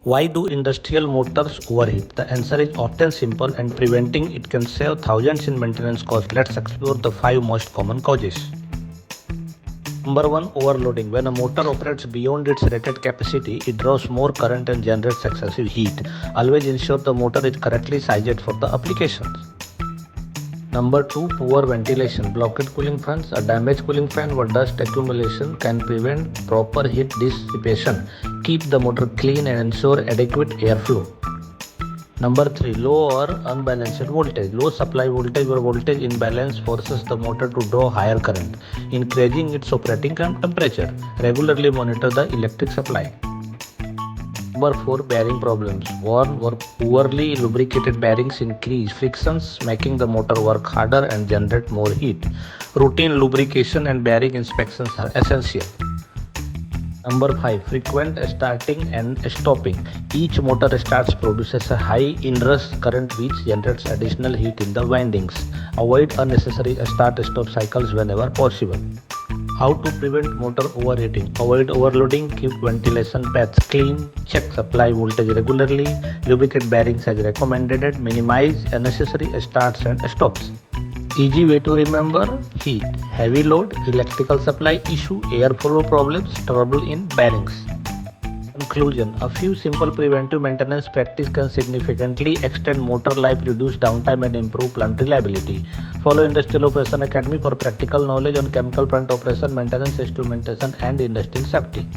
Why do industrial motors overheat? The answer is often simple and preventing it can save thousands in maintenance costs. Let's explore the 5 most common causes. Number 1. Overloading. When a motor operates beyond its rated capacity, it draws more current and generates excessive heat. Always ensure the motor is correctly sized for the applications. Number 2. Poor ventilation. Blocked cooling fans. A damaged cooling fan or dust accumulation can prevent proper heat dissipation. Keep the motor clean and ensure adequate airflow. Number 3. Low or unbalanced voltage. Low supply voltage or voltage imbalance forces the motor to draw higher current, increasing its operating temperature. Regularly monitor the electric supply. Number 4. Bearing problems. Worn or poorly lubricated bearings increase frictions, making the motor work harder and generate more heat. Routine lubrication and bearing inspections are essential. Number 5. Frequent starting and stopping. Each motor starts produces a high inrush current which generates additional heat in the windings. Avoid unnecessary start-stop cycles whenever possible. How to prevent motor overheating? Avoid overloading, keep ventilation paths clean, check supply voltage regularly, lubricate bearings as recommended, minimize unnecessary starts and stops. Easy way to remember: heat, heavy load, electrical supply issue, airflow problems, trouble in bearings. Conclusion: a few simple preventive maintenance practices can significantly extend motor life, reduce downtime and improve plant reliability. Follow Industrial Operation Academy for practical knowledge on chemical plant operation, maintenance, instrumentation and industrial safety.